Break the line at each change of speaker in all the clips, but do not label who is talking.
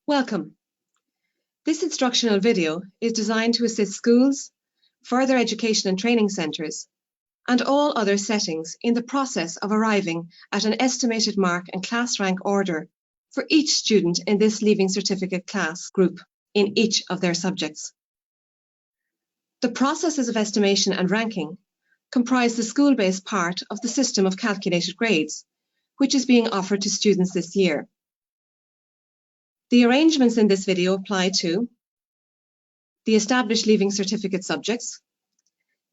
Welcome. This instructional video is designed to assist schools, further education and training centres, and all other settings in the process of arriving at an estimated mark and class rank order for each student in this Leaving Certificate class group in each of their subjects. The processes of estimation and ranking comprise the school-based part of the system of calculated grades, which is being offered to students this year. The arrangements in this video apply to the established Leaving Certificate subjects,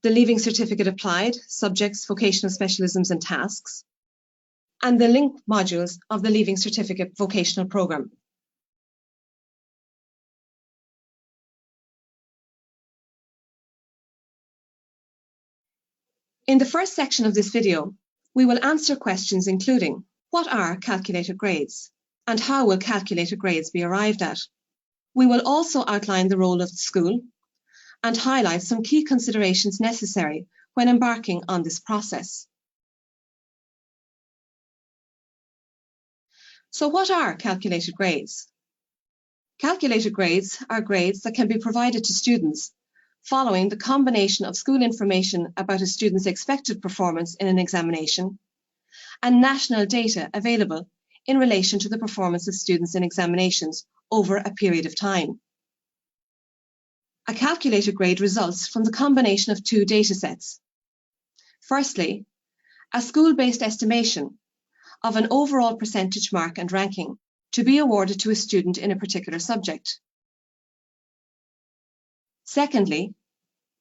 the Leaving Certificate Applied subjects, vocational specialisms and tasks, and the link modules of the Leaving Certificate vocational programme. In the first section of this video, we will answer questions including: what are calculated grades? And how will calculated grades be arrived at? We will also outline the role of the school and highlight some key considerations necessary when embarking on this process. So what are calculated grades? Calculated grades are grades that can be provided to students following the combination of school information about a student's expected performance in an examination and national data available in relation to the performance of students in examinations over a period of time. A calculated grade results from the combination of two data sets. Firstly, a school-based estimation of an overall percentage mark and ranking to be awarded to a student in a particular subject. Secondly,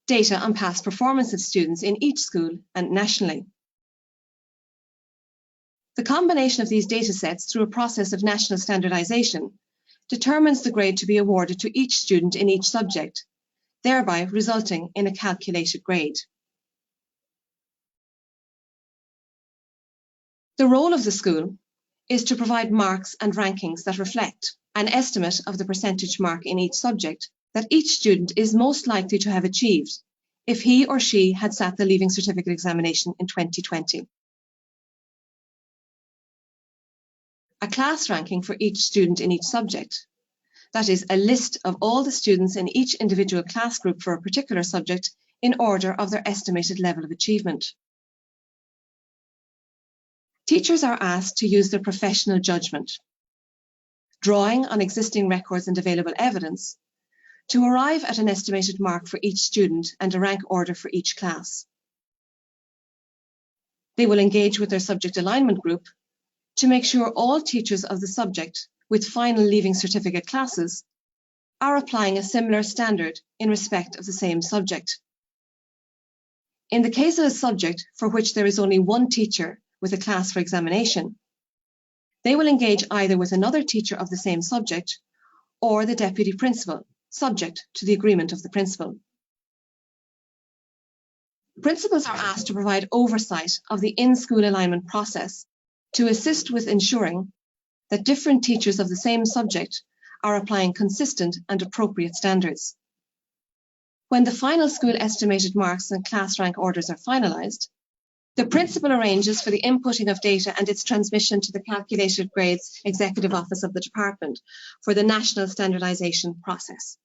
data on past performance of students in each school and nationally. The combination of these data sets through a process of national standardization determines the grade to be awarded to each student in each subject, thereby resulting in a calculated grade. The role of the school is to provide marks and rankings that reflect an estimate of the percentage mark in each subject that each student is most likely to have achieved if he or she had sat the Leaving Certificate examination in 2020. A class ranking for each student in each subject, that is, a list of all the students in each individual class group for a particular subject in order of their estimated level of achievement. Teachers are asked to use their professional judgment, drawing on existing records and available evidence, to arrive at an estimated mark for each student and a rank order for each class. They will engage with their subject alignment group to make sure all teachers of the subject with final Leaving Certificate classes are applying a similar standard in respect of the same subject. In the case of a subject for which there is only one teacher with a class for examination, they will engage either with another teacher of the same subject or the deputy principal, subject to the agreement of the principal. Principals are asked to provide oversight of the in-school alignment process to assist with ensuring that different teachers of the same subject are applying consistent and appropriate standards. When the final school estimated marks and class rank orders are finalised, the principal arranges for the inputting of data and its transmission to the Calculated Grades Executive Office of the Department for the national standardisation process.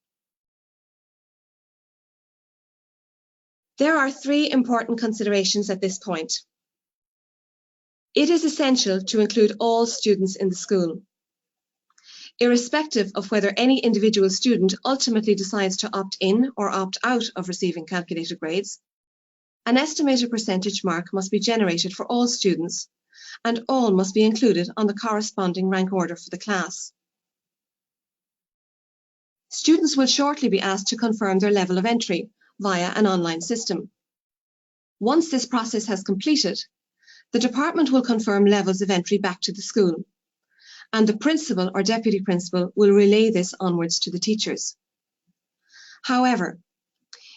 There are three important considerations at this point. It is essential to include all students in the school. Irrespective of whether any individual student ultimately decides to opt in or opt out of receiving calculated grades, an estimated percentage mark must be generated for all students, and all must be included on the corresponding rank order for the class. Students will shortly be asked to confirm their level of entry via an online system. Once this process has completed, the department will confirm levels of entry back to the school, and the principal or deputy principal will relay this onwards to the teachers. However,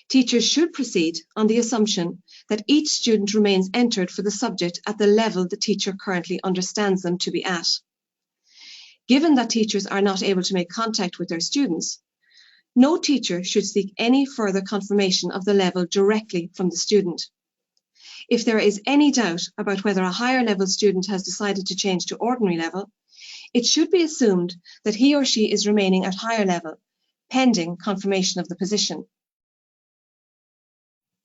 teachers should proceed on the assumption that each student remains entered for the subject at the level the teacher currently understands them to be at. Given that teachers are not able to make contact with their students, no teacher should seek any further confirmation of the level directly from the student. If there is any doubt about whether a higher level student has decided to change to ordinary level, it should be assumed that he or she is remaining at higher level, pending confirmation of the position.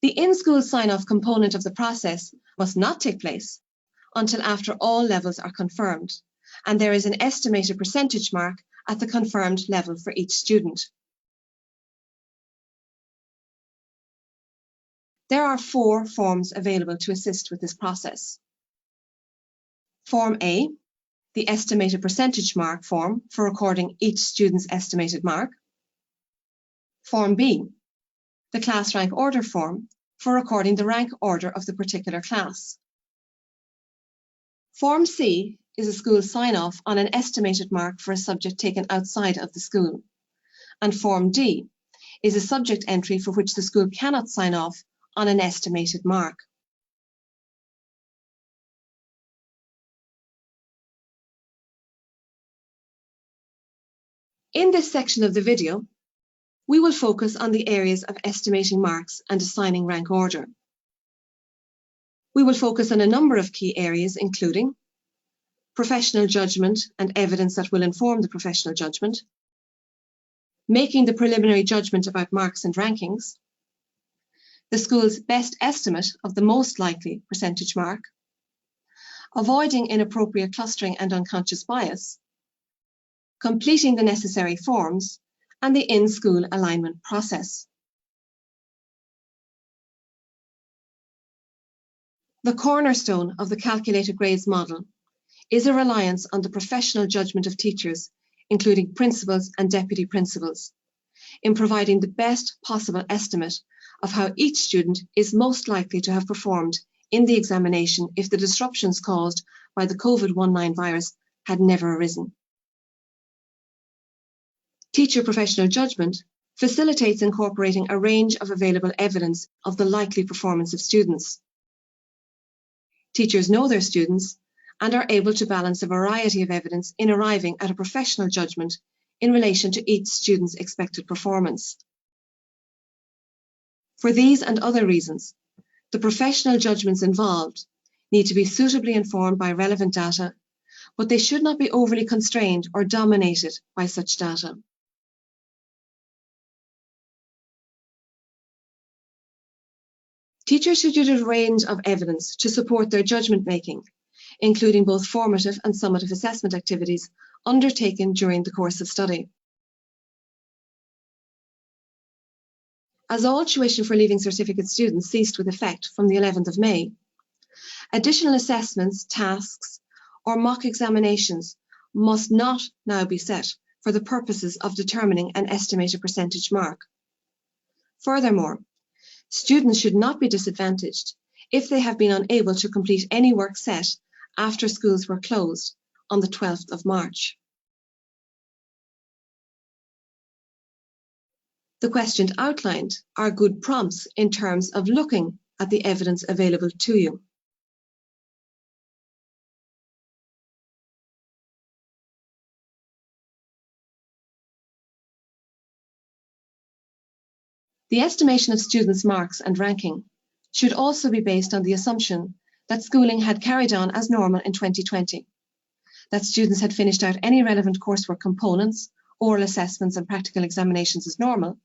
The in-school sign-off component of the process must not take place until after all levels are confirmed, and there is an estimated percentage mark at the confirmed level for each student. There are 4 forms available to assist with this process. Form A, the estimated percentage mark form for recording each student's estimated mark. Form B, the class rank order form for recording the rank order of the particular class. Form C is a school sign-off on an estimated mark for a subject taken outside of the school. And Form D is a subject entry for which the school cannot sign off on an estimated mark. In this section of the video, we will focus on the areas of estimating marks and assigning rank order. We will focus on a number of key areas, including professional judgment and evidence that will inform the professional judgment, making the preliminary judgment about marks and rankings, the school's best estimate of the most likely percentage mark, avoiding inappropriate clustering and unconscious bias, completing the necessary forms, and the in-school alignment process. The cornerstone of the calculated grades model is a reliance on the professional judgment of teachers, including principals and deputy principals, in providing the best possible estimate of how each student is most likely to have performed in the examination if the disruptions caused by the COVID-19 virus had never arisen. Teacher professional judgment facilitates incorporating a range of available evidence of the likely performance of students. Teachers know their students and are able to balance a variety of evidence in arriving at a professional judgment in relation to each student's expected performance. For these and other reasons, the professional judgments involved need to be suitably informed by relevant data, but they should not be overly constrained or dominated by such data. Teachers should use a range of evidence to support their judgment making, including both formative and summative assessment activities undertaken during the course of study. As all tuition for Leaving Certificate students ceased with effect from the 11th of May, additional assessments, tasks, or mock examinations must not now be set for the purposes of determining an estimated percentage mark. Furthermore, students should not be disadvantaged if they have been unable to complete any work set after schools were closed on the 12th of March. The questions outlined are good prompts in terms of looking at the evidence available to you. The estimation of students' marks and ranking should also be based on the assumption that schooling had carried on as normal in 2020, that students had finished out any relevant coursework components, oral assessments and practical examinations as normal,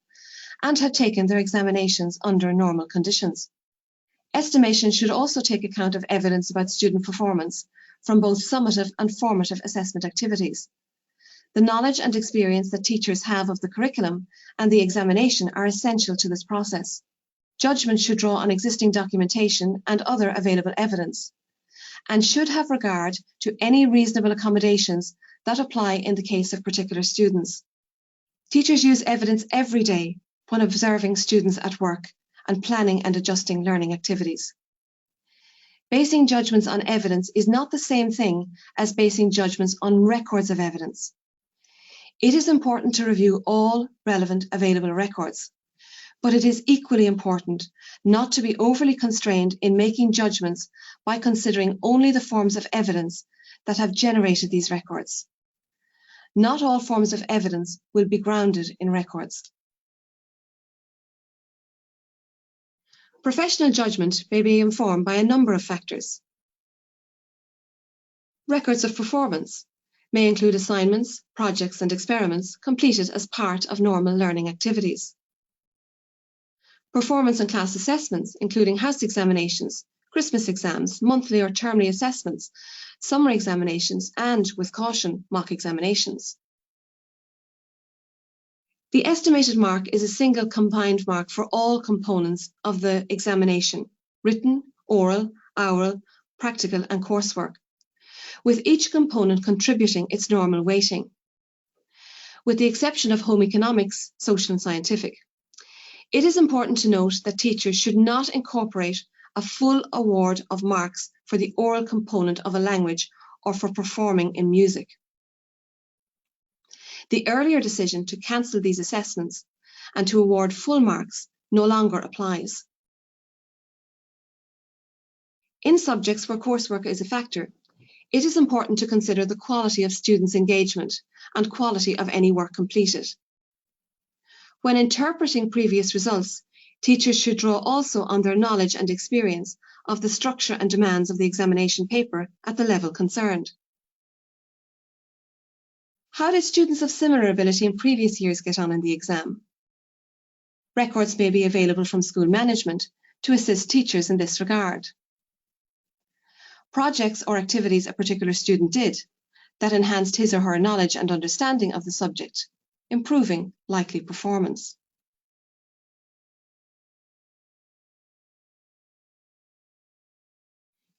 and had taken their examinations under normal conditions. Estimation should also take account of evidence about student performance from both summative and formative assessment activities. The knowledge and experience that teachers have of the curriculum and the examination are essential to this process. Judgment should draw on existing documentation and other available evidence, and should have regard to any reasonable accommodations that apply in the case of particular students. Teachers use evidence every day when observing students at work and planning and adjusting learning activities. Basing judgments on evidence is not the same thing as basing judgments on records of evidence. It is important to review all relevant available records, but it is equally important not to be overly constrained in making judgments by considering only the forms of evidence that have generated these records. Not all forms of evidence will be grounded in records. Professional judgment may be informed by a number of factors. Records of performance. may include assignments, projects and experiments completed as part of normal learning activities. Performance and class assessments, including house examinations, Christmas exams, monthly or termly assessments, summer examinations, and, with caution, mock examinations. The estimated mark is a single combined mark for all components of the examination: written, oral, oral, practical, and coursework, with each component contributing its normal weighting. With the exception of home economics, social and scientific, it is important to note that teachers should not incorporate a full award of marks for the oral component of a language or for performing in music. The earlier decision to cancel these assessments and to award full marks no longer applies. In subjects where coursework is a factor, it is important to consider the quality of students' engagement and quality of any work completed. When interpreting previous results, teachers should draw also on their knowledge and experience of the structure and demands of the examination paper at the level concerned. How did students of similar ability in previous years get on in the exam? Records may be available from school management to assist teachers in this regard. Projects or activities a particular student did that enhanced his or her knowledge and understanding of the subject, improving likely performance.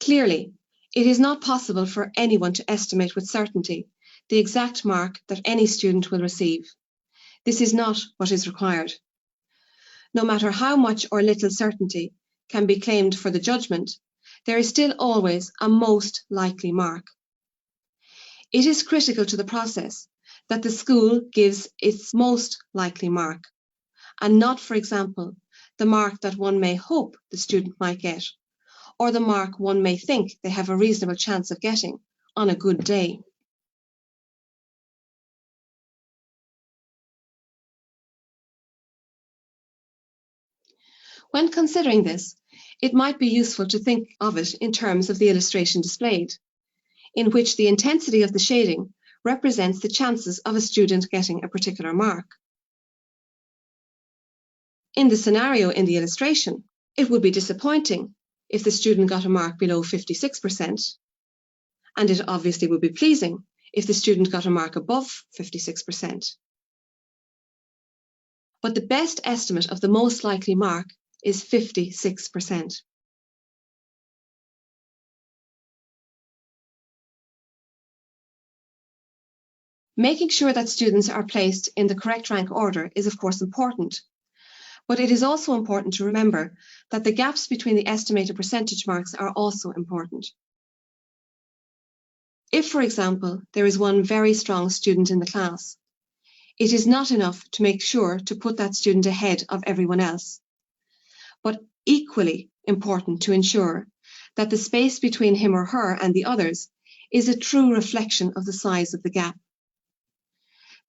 Clearly, it is not possible for anyone to estimate with certainty the exact mark that any student will receive. This is not what is required. No matter how much or little certainty can be claimed for the judgment, there is still always a most likely mark. It is critical to the process that the school gives its most likely mark, and not, for example, the mark that one may hope the student might get, or the mark one may think they have a reasonable chance of getting on a good day. When considering this, it might be useful to think of it in terms of the illustration displayed, in which the intensity of the shading represents the chances of a student getting a particular mark. In the scenario in the illustration, it would be disappointing if the student got a mark below 56%, and it obviously would be pleasing if the student got a mark above 56%. But the best estimate of the most likely mark is 56%. Making sure that students are placed in the correct rank order is of course important, but it is also important to remember that the gaps between the estimated percentage marks are also important. If, for example, there is one very strong student in the class, it is not enough to make sure to put that student ahead of everyone else, but equally important to ensure that the space between him or her and the others is a true reflection of the size of the gap.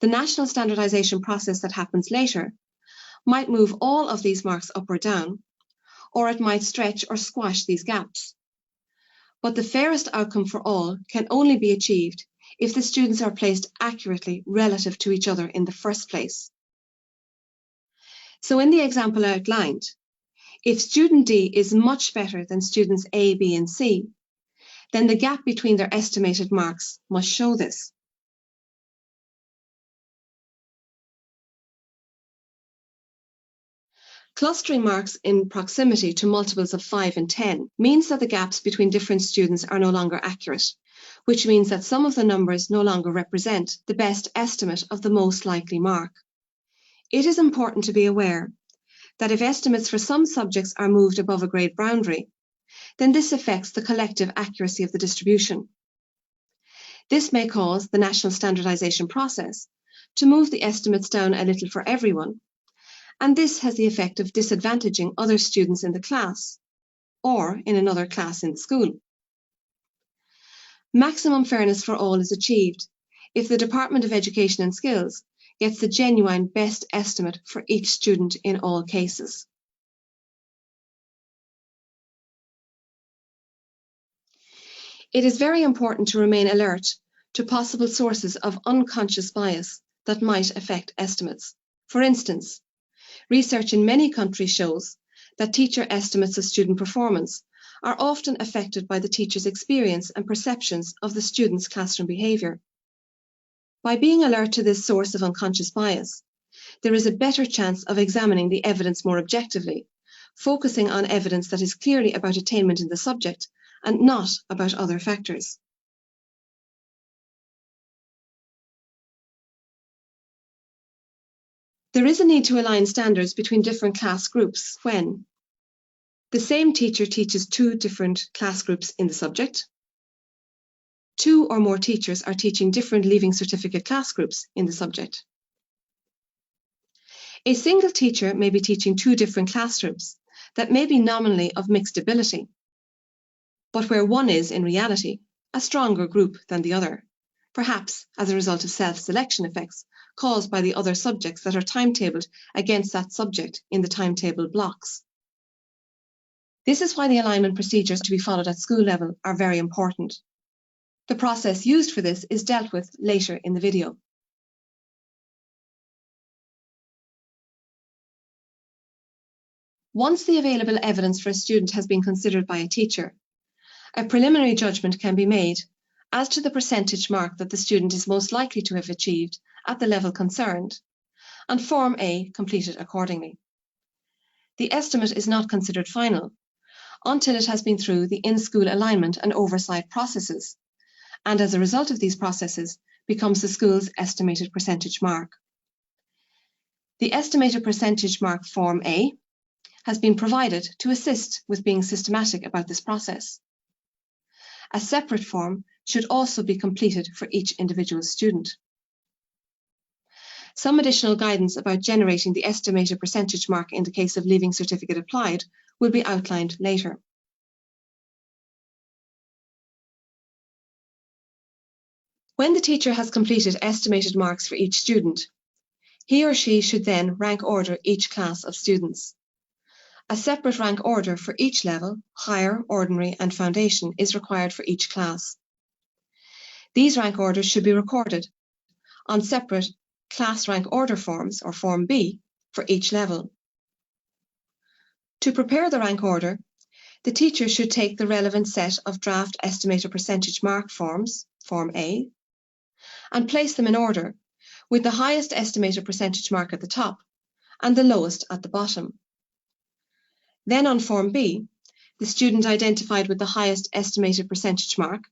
The national standardization process that happens later might move all of these marks up or down, or it might stretch or squash these gaps. But the fairest outcome for all can only be achieved if the students are placed accurately relative to each other in the first place. So in the example outlined, if student D is much better than students A, B, and C, then the gap between their estimated marks must show this. Clustering marks in proximity to multiples of 5 and 10 means that the gaps between different students are no longer accurate, which means that some of the numbers no longer represent the best estimate of the most likely mark. It is important to be aware that if estimates for some subjects are moved above a grade boundary, then this affects the collective accuracy of the distribution. This may cause the national standardization process to move the estimates down a little for everyone, and this has the effect of disadvantaging other students in the class or in another class in school. Maximum fairness for all is achieved if the Department of Education and Skills gets the genuine best estimate for each student in all cases. It is very important to remain alert to possible sources of unconscious bias that might affect estimates. For instance, research in many countries shows that teacher estimates of student performance are often affected by the teacher's experience and perceptions of the student's classroom behaviour. By being alert to this source of unconscious bias, there is a better chance of examining the evidence more objectively, focusing on evidence that is clearly about attainment in the subject and not about other factors. There is a need to align standards between different class groups when the same teacher teaches two different class groups in the subject, two or more teachers are teaching different Leaving Certificate class groups in the subject. A single teacher may be teaching two different class groups that may be nominally of mixed ability, but where one is, in reality, a stronger group than the other, perhaps as a result of self-selection effects caused by the other subjects that are timetabled against that subject in the timetable blocks. This is why the alignment procedures to be followed at school level are very important. The process used for this is dealt with later in the video. Once the available evidence for a student has been considered by a teacher, a preliminary judgment can be made as to the percentage mark that the student is most likely to have achieved at the level concerned, and Form A completed accordingly. The estimate is not considered final until it has been through the in-school alignment and oversight processes, and as a result of these processes becomes the school's estimated percentage mark. The estimated percentage mark Form A has been provided to assist with being systematic about this process. A separate form should also be completed for each individual student. Some additional guidance about generating the estimated percentage mark in the case of Leaving Certificate applied will be outlined later. When the teacher has completed estimated marks for each student, he or she should then rank order each class of students. A separate rank order for each level, higher, ordinary, and foundation, is required for each class. These rank orders should be recorded on separate class rank order forms, or Form B, for each level. To prepare the rank order, the teacher should take the relevant set of draft estimated percentage mark forms, Form A, and place them in order, with the highest estimated percentage mark at the top and the lowest at the bottom. Then on Form B, the student identified with the highest estimated percentage mark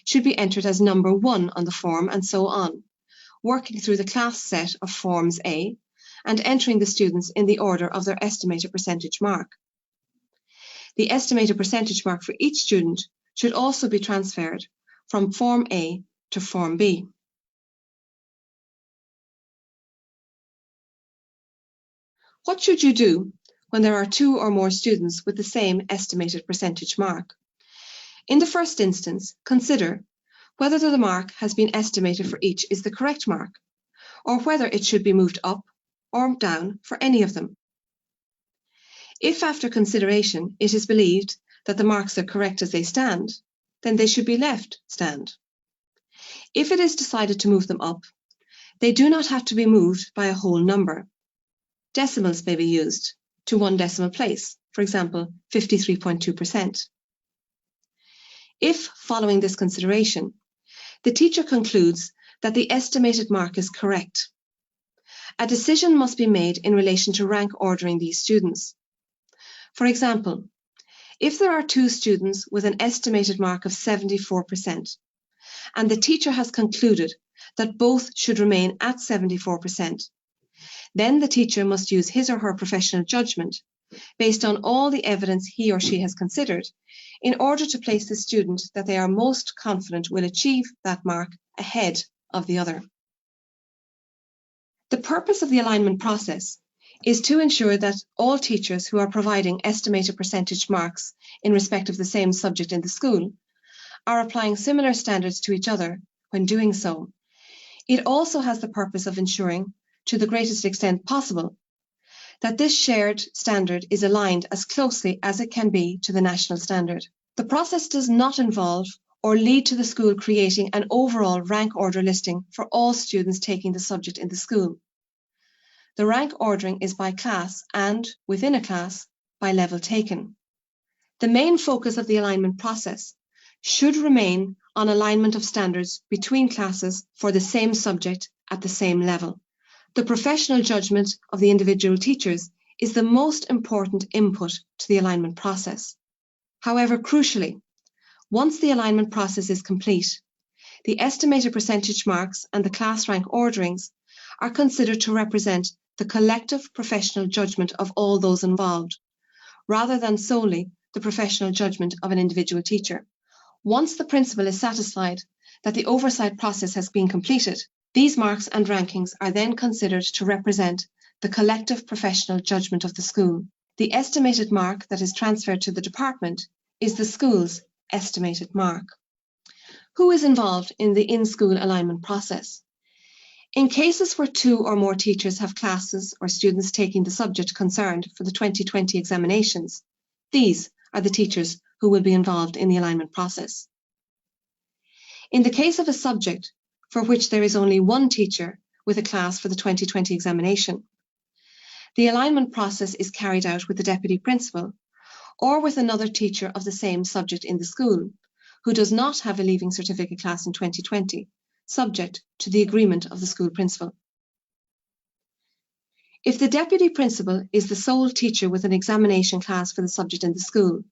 should be entered as number 1 on the form, and so on, working through the class set of Forms A and entering the students in the order of their estimated percentage mark. The estimated percentage mark for each student should also be transferred from Form A to Form B. What should you do when there are 2 or more students with the same estimated percentage mark? In the first instance, consider whether the mark has been estimated for each is the correct mark, or whether it should be moved up or down for any of them. If after consideration it is believed that the marks are correct as they stand, then they should be left stand. If it is decided to move them up, they do not have to be moved by a whole number. Decimals may be used to 1 decimal place, for example, 53.2%. If, following this consideration, the teacher concludes that the estimated mark is correct, a decision must be made in relation to rank ordering these students. For example, if there are 2 students with an estimated mark of 74%, and the teacher has concluded that both should remain at 74%, then the teacher must use his or her professional judgment, based on all the evidence he or she has considered, in order to place the student that they are most confident will achieve that mark ahead of the other. The purpose of the alignment process is to ensure that all teachers who are providing estimated percentage marks in respect of the same subject in the school are applying similar standards to each other when doing so. It also has the purpose of ensuring, to the greatest extent possible, that this shared standard is aligned as closely as it can be to the national standard. The process does not involve or lead to the school creating an overall rank order listing for all students taking the subject in the school. The rank ordering is by class and, within a class, by level taken. The main focus of the alignment process should remain on alignment of standards between classes for the same subject at the same level. The professional judgment of the individual teachers is the most important input to the alignment process. However, crucially, once the alignment process is complete, the estimated percentage marks and the class rank orderings are considered to represent the collective professional judgment of all those involved, rather than solely the professional judgment of an individual teacher. Once the principal is satisfied that the oversight process has been completed, these marks and rankings are then considered to represent the collective professional judgment of the school. The estimated mark that is transferred to the department is the school's estimated mark. Who is involved in the in-school alignment process? In cases where 2 or more teachers have classes or students taking the subject concerned for the 2020 examinations, these are the teachers who will be involved in the alignment process. In the case of a subject for which there is only 1 teacher with a class for the 2020 examination, the alignment process is carried out with the deputy principal or with another teacher of the same subject in the school who does not have a leaving certificate class in 2020, subject to the agreement of the school principal. If the deputy principal is the sole teacher with an examination class for the subject in the school,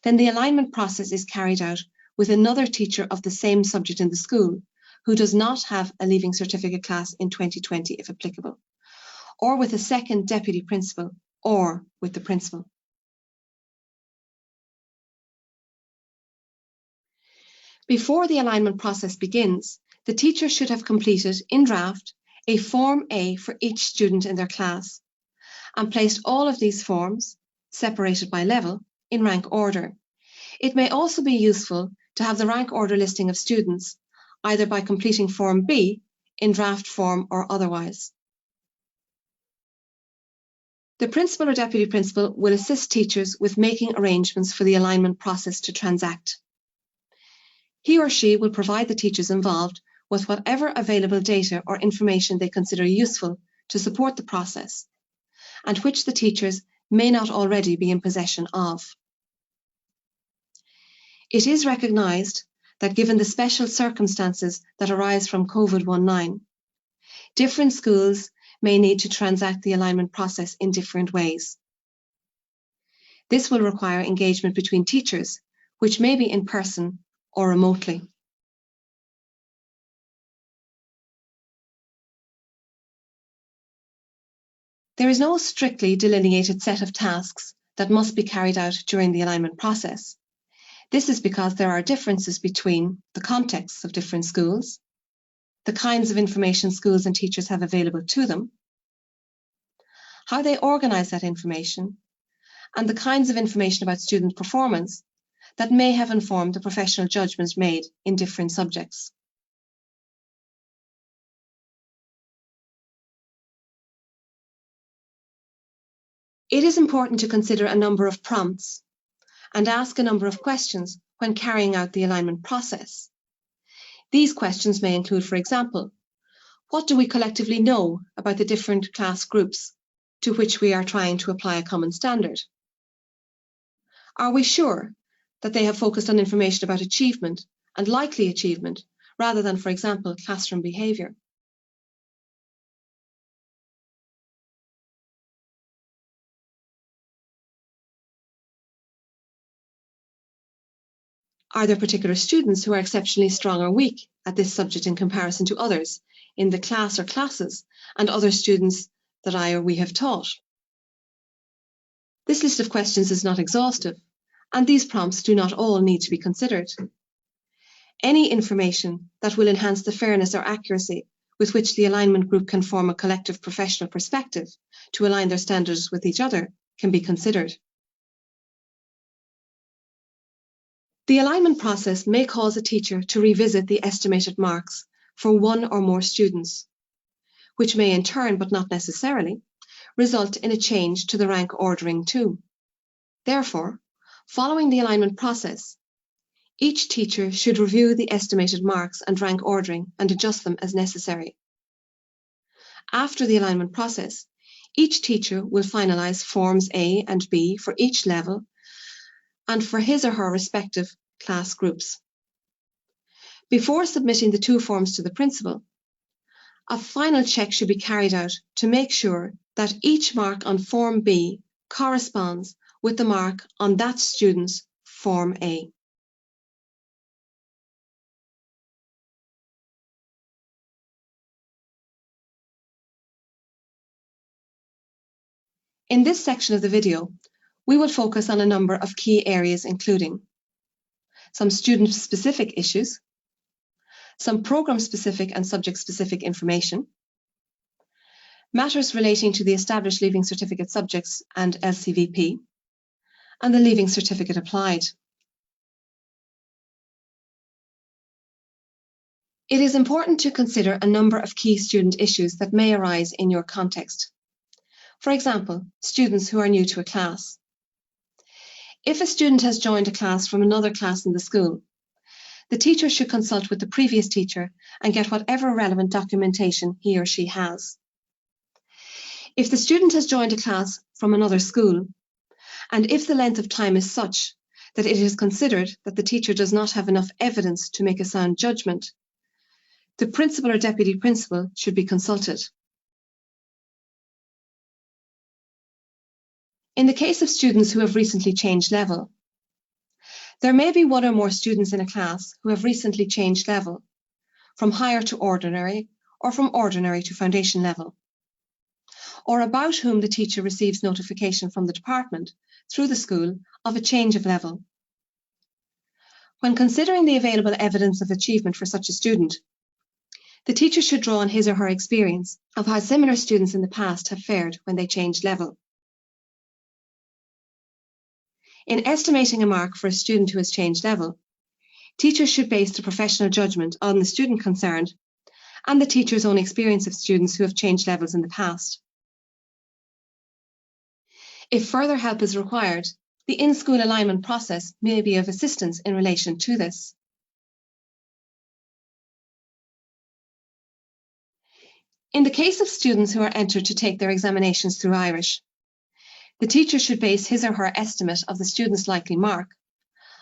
then the alignment process is carried out with another teacher of the same subject in the school who does not have a leaving certificate class in 2020 if applicable, or with a second deputy principal, or with the principal. Before the alignment process begins, the teacher should have completed, in draft, a Form A for each student in their class, and placed all of these forms, separated by level, in rank order. It may also be useful to have the rank order listing of students, either by completing Form B, in draft form or otherwise. The principal or deputy principal will assist teachers with making arrangements for the alignment process to transact. He or she will provide the teachers involved with whatever available data or information they consider useful to support the process, and which the teachers may not already be in possession of. It is recognised that given the special circumstances that arise from COVID-19, different schools may need to transact the alignment process in different ways. This will require engagement between teachers, which may be in person or remotely. There is no strictly delineated set of tasks that must be carried out during the alignment process. This is because there are differences between the contexts of different schools, the kinds of information schools and teachers have available to them, how they organise that information, and the kinds of information about student performance that may have informed the professional judgments made in different subjects. It is important to consider a number of prompts and ask a number of questions when carrying out the alignment process. These questions may include, for example, what do we collectively know about the different class groups to which we are trying to apply a common standard? Are we sure that they have focused on information about achievement and likely achievement rather than, for example, classroom behaviour? Are there particular students who are exceptionally strong or weak at this subject in comparison to others in the class or classes and other students that I or we have taught? This list of questions is not exhaustive, and these prompts do not all need to be considered. Any information that will enhance the fairness or accuracy with which the alignment group can form a collective professional perspective to align their standards with each other can be considered. The alignment process may cause a teacher to revisit the estimated marks for 1 or more students, which may in turn, but not necessarily, result in a change to the rank ordering too. Therefore, following the alignment process, Each teacher should review the estimated marks and rank ordering and adjust them as necessary. After the alignment process, each teacher will finalise Forms A and B for each level and for his or her respective class groups. Before submitting the two forms to the principal, a final check should be carried out to make sure that each mark on Form B corresponds with the mark on that student's Form A. In this section of the video, we will focus on a number of key areas, including some student-specific issues, some program-specific and subject-specific information, matters relating to the established Leaving Certificate subjects and LCVP, and the Leaving Certificate applied. It is important to consider a number of key student issues that may arise in your context. For example, students who are new to a class. If a student has joined a class from another class in the school, the teacher should consult with the previous teacher and get whatever relevant documentation he or she has. If the student has joined a class from another school, and if the length of time is such that it is considered that the teacher does not have enough evidence to make a sound judgment, the principal or deputy principal should be consulted. In the case of students who have recently changed level, there may be one or more students in a class who have recently changed level, from higher to ordinary or from ordinary to foundation level, or about whom the teacher receives notification from the department through the school of a change of level. When considering the available evidence of achievement for such a student, the teacher should draw on his or her experience of how similar students in the past have fared when they changed level. In estimating a mark for a student who has changed level, teachers should base their professional judgment on the student concerned and the teacher's own experience of students who have changed levels in the past. If further help is required, the in-school alignment process may be of assistance in relation to this. In the case of students who are entered to take their examinations through Irish, the teacher should base his or her estimate of the student's likely mark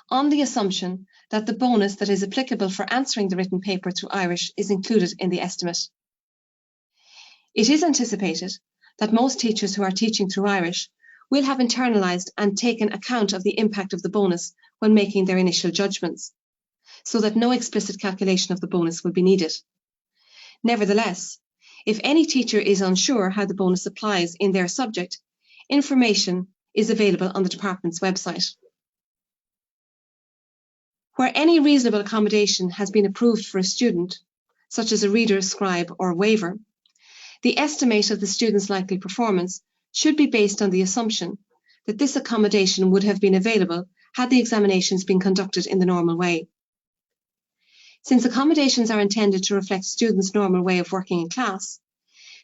on the assumption that the bonus that is applicable for answering the written paper through Irish is included in the estimate. It is anticipated that most teachers who are teaching through Irish will have internalised and taken account of the impact of the bonus when making their initial judgments, so that no explicit calculation of the bonus will be needed. Nevertheless, if any teacher is unsure how the bonus applies in their subject, information is available on the department's website. Where any reasonable accommodation has been approved for a student, such as a reader, scribe, or waiver, the estimate of the student's likely performance should be based on the assumption that this accommodation would have been available had the examinations been conducted in the normal way. Since accommodations are intended to reflect students' normal way of working in class,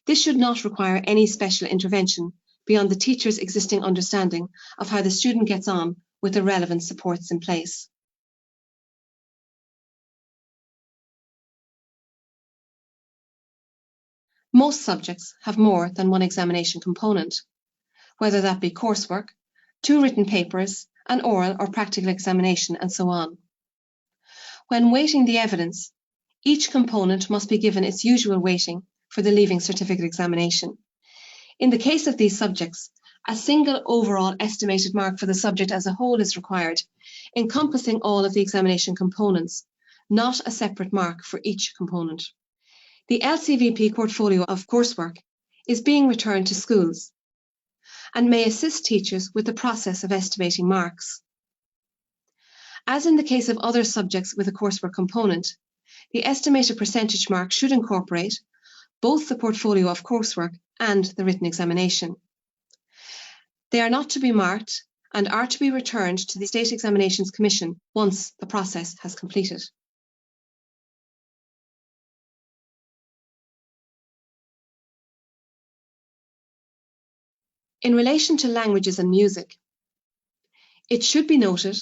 this should not require any special intervention beyond the teacher's existing understanding of how the student gets on with the relevant supports in place. Most subjects have more than one examination component, whether that be coursework, 2 written papers, an oral or practical examination, and so on. When weighting the evidence, each component must be given its usual weighting for the Leaving Certificate examination. In the case of these subjects, a single overall estimated mark for the subject as a whole is required, encompassing all of the examination components, not a separate mark for each component. The LCVP portfolio of coursework is being returned to schools and may assist teachers with the process of estimating marks. As in the case of other subjects with a coursework component, the estimated percentage mark should incorporate both the portfolio of coursework and the written examination. They are not to be marked and are to be returned to the State Examinations Commission once the process has completed. In relation to languages and music, it should be noted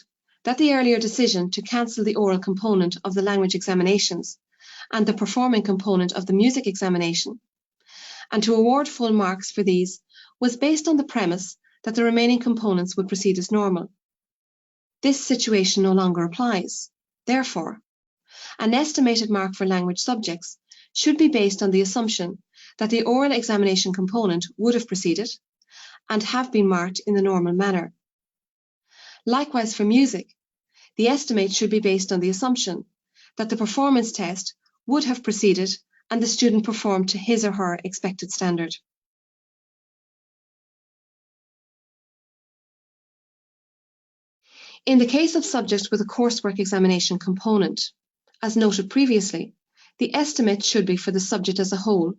that the earlier decision to cancel the oral component of the language examinations and the performing component of the music examination, and to award full marks for these, was based on the premise that the remaining components would proceed as normal. This situation no longer applies. Therefore, an estimated mark for language subjects should be based on the assumption that the oral examination component would have proceeded and have been marked in the normal manner. Likewise, for music, the estimate should be based on the assumption that the performance test would have proceeded and the student performed to his or her expected standard. In the case of subjects with a coursework examination component, as noted previously, the estimate should be for the subject as a whole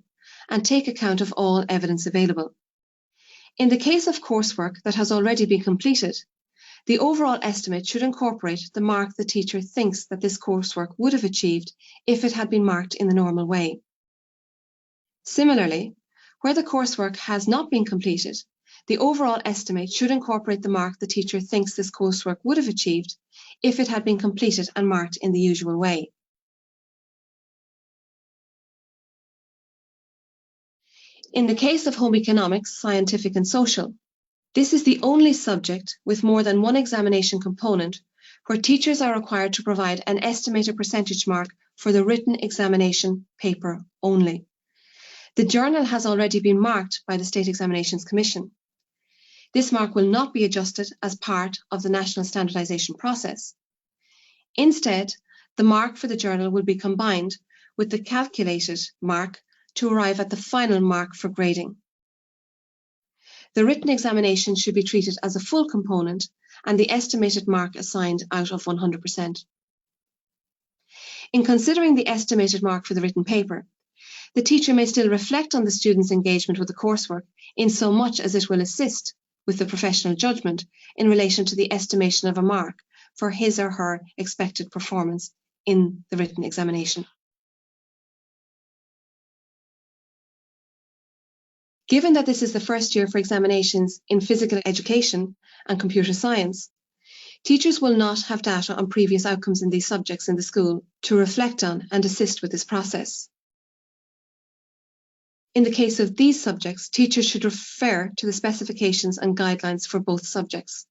and take account of all evidence available. In the case of coursework that has already been completed, the overall estimate should incorporate the mark the teacher thinks that this coursework would have achieved if it had been marked in the normal way. Similarly, where the coursework has not been completed, the overall estimate should incorporate the mark the teacher thinks this coursework would have achieved if it had been completed and marked in the usual way. In the case of home economics, scientific and social, this is the only subject with more than one examination component where teachers are required to provide an estimated percentage mark for the written examination paper only. The journal has already been marked by the State Examinations Commission. This mark will not be adjusted as part of the national standardisation process. Instead, the mark for the journal will be combined with the calculated mark to arrive at the final mark for grading. The written examination should be treated as a full component and the estimated mark assigned out of 100%. In considering the estimated mark for the written paper, the teacher may still reflect on the student's engagement with the coursework in so much as it will assist with the professional judgment in relation to the estimation of a mark for his or her expected performance in the written examination. Given that this is the first year for examinations in physical education and computer science, teachers will not have data on previous outcomes in these subjects in the school to reflect on and assist with this process. In the case of these subjects, teachers should refer to the specifications and guidelines for both subjects.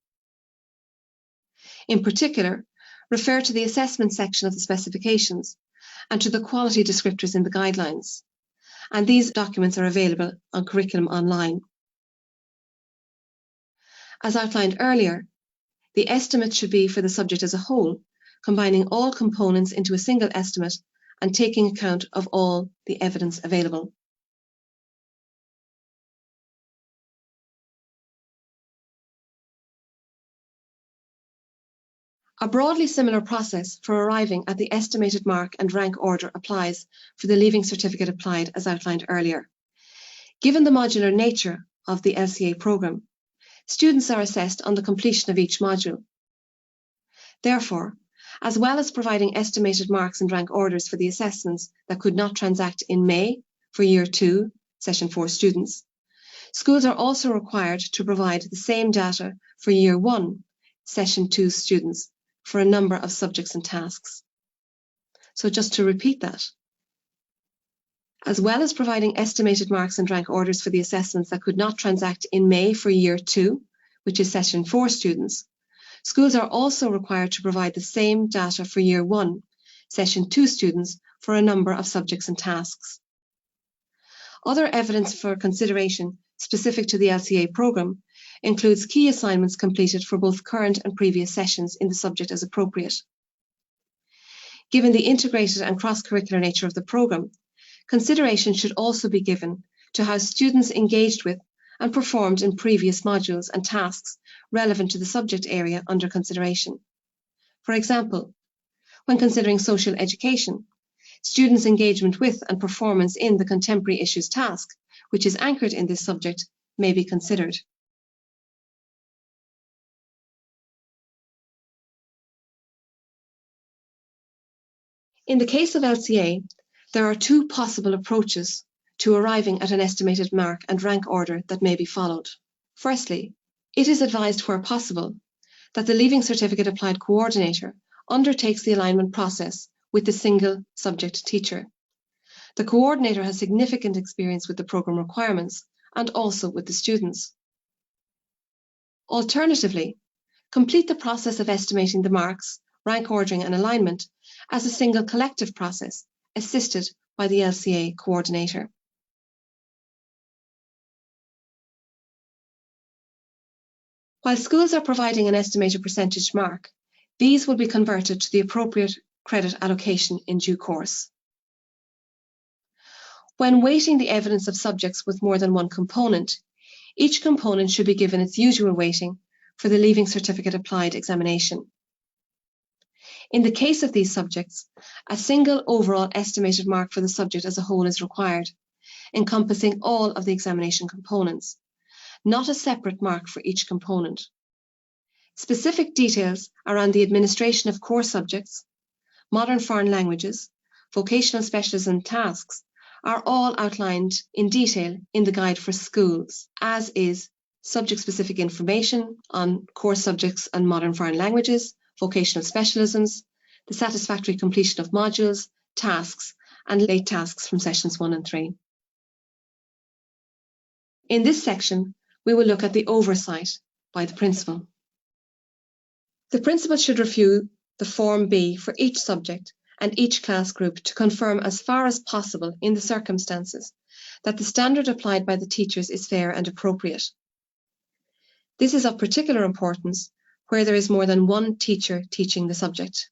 In particular, refer to the assessment section of the specifications and to the quality descriptors in the guidelines. And these documents are available on Curriculum Online. As outlined earlier, the estimate should be for the subject as a whole, combining all components into a single estimate and taking account of all the evidence available. A broadly similar process for arriving at the estimated mark and rank order applies for the Leaving Certificate applied as outlined earlier. Given the modular nature of the LCA programme, students are assessed on the completion of each module. Therefore, as well as providing estimated marks and rank orders for the assessments that could not transact in May for Year 2, Session 4 students, schools are also required to provide the same data for Year 1, Session 2 students for a number of subjects and tasks. So just to repeat that, as well as providing estimated marks and rank orders for the assessments that could not transact in May for Year 2, which is Session 4 students, schools are also required to provide the same data for Year 1, Session 2 students for a number of subjects and tasks. Other evidence for consideration specific to the LCA programme includes key assignments completed for both current and previous sessions in the subject as appropriate. Given the integrated and cross-curricular nature of the programme, consideration should also be given to how students engaged with and performed in previous modules and tasks relevant to the subject area under consideration. For example, when considering social education, students' engagement with and performance in the contemporary issues task, which is anchored in this subject, may be considered. In the case of LCA, there are two possible approaches to arriving at an estimated mark and rank order that may be followed. Firstly, it is advised where possible that the Leaving Certificate Applied Coordinator undertakes the alignment process with the single subject teacher. The coordinator has significant experience with the programme requirements and also with the students. Alternatively, complete the process of estimating the marks, rank ordering and alignment as a single collective process, assisted by the LCA coordinator. While schools are providing an estimated percentage mark, these will be converted to the appropriate credit allocation in due course. When weighting the evidence of subjects with more than one component, each component should be given its usual weighting for the Leaving Certificate Applied examination. In the case of these subjects, a single overall estimated mark for the subject as a whole is required, encompassing all of the examination components, not a separate mark for each component. Specific details around the administration of core subjects, modern foreign languages, vocational specialism tasks are all outlined in detail in the guide for schools, as is subject-specific information on core subjects and modern foreign languages, vocational specialisms, the satisfactory completion of modules, tasks, and late tasks from sessions 1 and 3. In this section, we will look at the oversight by the principal. The principal should review the Form B for each subject and each class group to confirm as far as possible in the circumstances that the standard applied by the teachers is fair and appropriate. This is of particular importance where there is more than one teacher teaching the subject.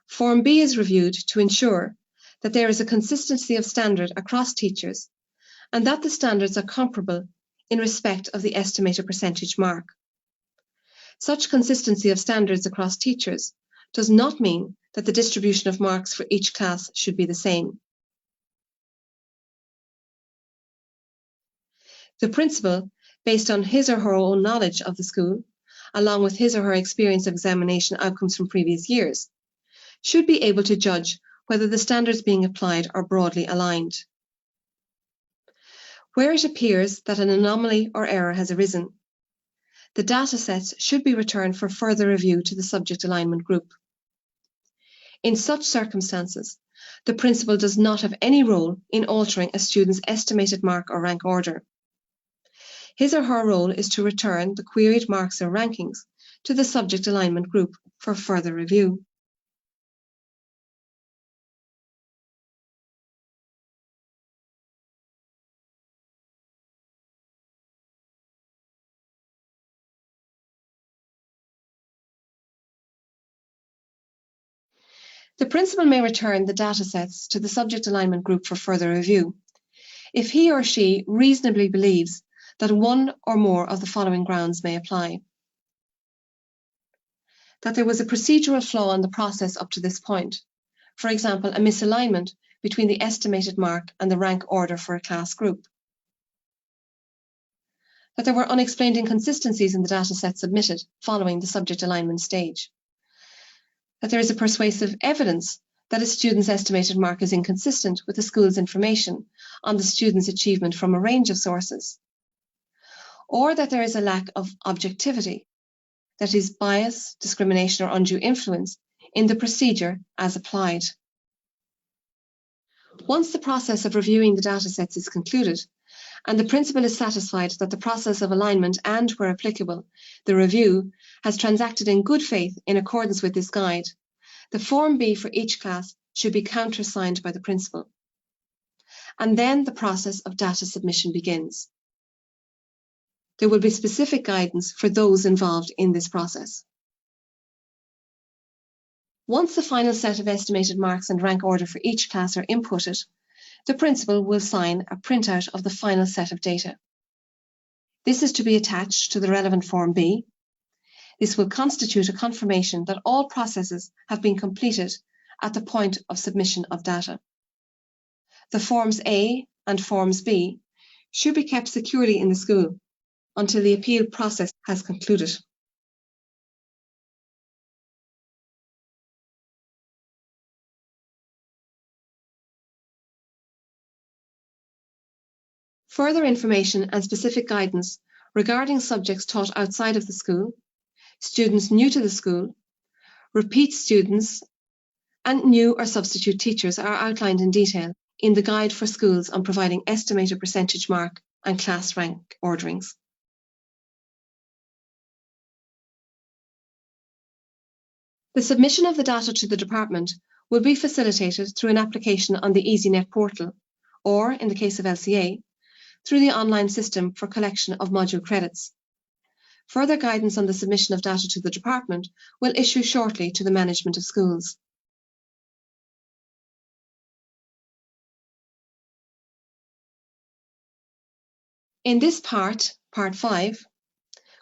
Form B is reviewed to ensure that there is a consistency of standard across teachers and that the standards are comparable in respect of the estimated percentage mark. Such consistency of standards across teachers does not mean that the distribution of marks for each class should be the same. The principal, based on his or her own knowledge of the school, along with his or her experience of examination outcomes from previous years, should be able to judge whether the standards being applied are broadly aligned. Where it appears that an anomaly or error has arisen, the data sets should be returned for further review to the subject alignment group. In such circumstances, the principal does not have any role in altering a student's estimated mark or rank order. His or her role is to return the queried marks or rankings to the subject alignment group for further review. The principal may return the data sets to the subject alignment group for further review if he or she reasonably believes that one or more of the following grounds may apply. That there was a procedural flaw in the process up to this point, for example, a misalignment between the estimated mark and the rank order for a class group. That there were unexplained inconsistencies in the data set submitted following the subject alignment stage. That there is a persuasive evidence that a student's estimated mark is inconsistent with the school's information on the student's achievement from a range of sources. Or that there is a lack of objectivity, that is bias, discrimination or undue influence in the procedure as applied. Once the process of reviewing the data sets is concluded, and the principal is satisfied that the process of alignment and, where applicable, the review has transacted in good faith in accordance with this guide, the Form B for each class should be countersigned by the principal. And then the process of data submission begins. There will be specific guidance for those involved in this process. Once the final set of estimated marks and rank order for each class are inputted, the principal will sign a printout of the final set of data. This is to be attached to the relevant Form B. This will constitute a confirmation that all processes have been completed at the point of submission of data. The Forms A and Forms B should be kept securely in the school until the appeal process has concluded. Further information and specific guidance regarding subjects taught outside of the school, students new to the school, repeat students, and new or substitute teachers are outlined in detail in the Guide for Schools on Providing Estimated Percentage Mark and Class Rank Orderings. The submission of the data to the department will be facilitated through an application on the EasyNet portal, or, in the case of LCA, through the online system for collection of module credits. Further guidance on the submission of data to the department will issue shortly to the management of schools. In this part 5,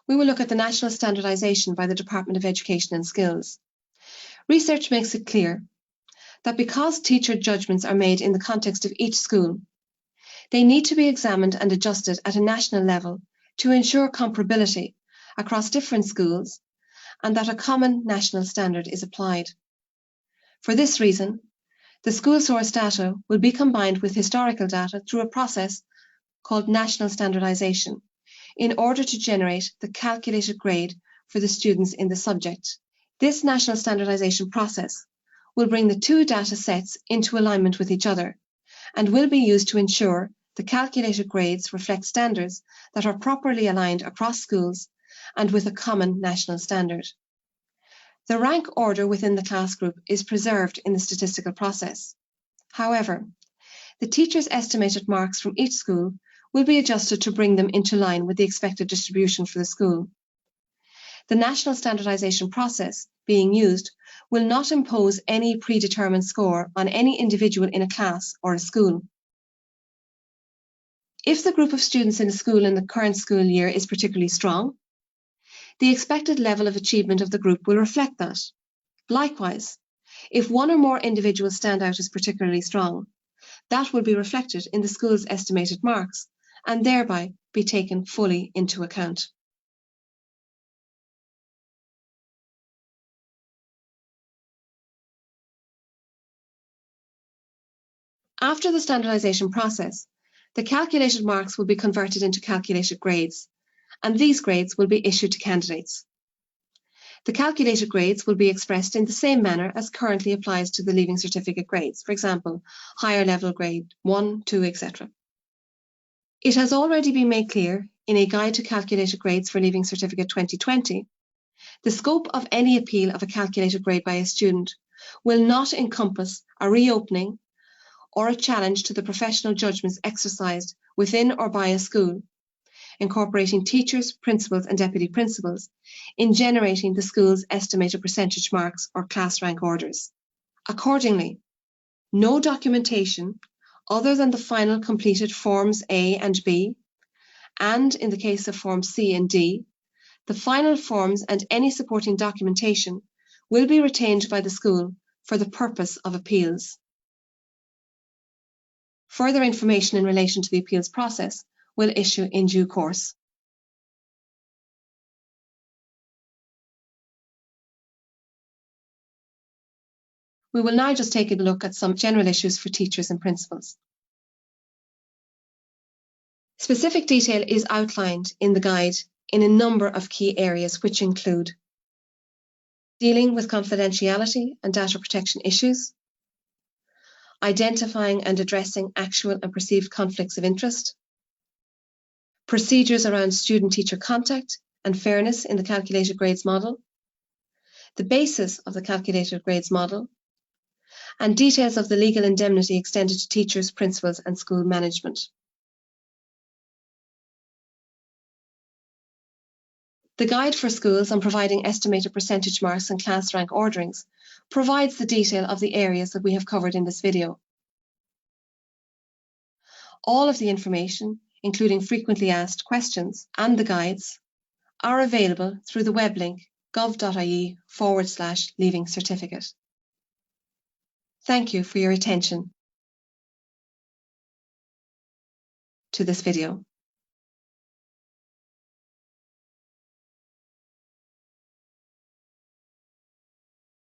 we will look at the national standardisation by the Department of Education and Skills. Research makes it clear that because teacher judgments are made in the context of each school, they need to be examined and adjusted at a national level to ensure comparability across different schools and that a common national standard is applied. For this reason, the school source data will be combined with historical data through a process called national standardisation in order to generate the calculated grade for the students in the subject. This national standardisation process will bring the two data sets into alignment with each other and will be used to ensure the calculated grades reflect standards that are properly aligned across schools and with a common national standard. The rank order within the class group is preserved in the statistical process. However, the teacher's estimated marks from each school will be adjusted to bring them into line with the expected distribution for the school. The national standardisation process being used will not impose any predetermined score on any individual in a class or a school. If the group of students in a school in the current school year is particularly strong, the expected level of achievement of the group will reflect that. Likewise, if one or more individuals stand out as particularly strong, that will be reflected in the school's estimated marks and thereby be taken fully into account. After the standardisation process, the calculated marks will be converted into calculated grades, and these grades will be issued to candidates. The calculated grades will be expressed in the same manner as currently applies to the Leaving Certificate grades, for example, higher level grade 1, 2, etc. It has already been made clear in a Guide to Calculated Grades for Leaving Certificate 2020, the scope of any appeal of a calculated grade by a student will not encompass a reopening or a challenge to the professional judgments exercised within or by a school, incorporating teachers, principals and deputy principals in generating the school's estimated percentage marks or class rank orders. Accordingly, no documentation other than the final completed Forms A and B, and in the case of Forms C and D, the final forms and any supporting documentation will be retained by the school for the purpose of appeals. Further information in relation to the appeals process will issue in due course. We will now just take a look at some general issues for teachers and principals. Specific detail is outlined in the guide in a number of key areas, which include dealing with confidentiality and data protection issues, identifying and addressing actual and perceived conflicts of interest, procedures around student-teacher contact and fairness in the calculated grades model, the basis of the calculated grades model, and details of the legal indemnity extended to teachers, principals and school management. The Guide for Schools on Providing Estimated Percentage Marks and Class Rank Orderings provides the detail of the areas that we have covered in this video. All of the information, including frequently asked questions and the guides, are available through the web link gov.ie/Leaving Certificate. Thank you for your attention to this video.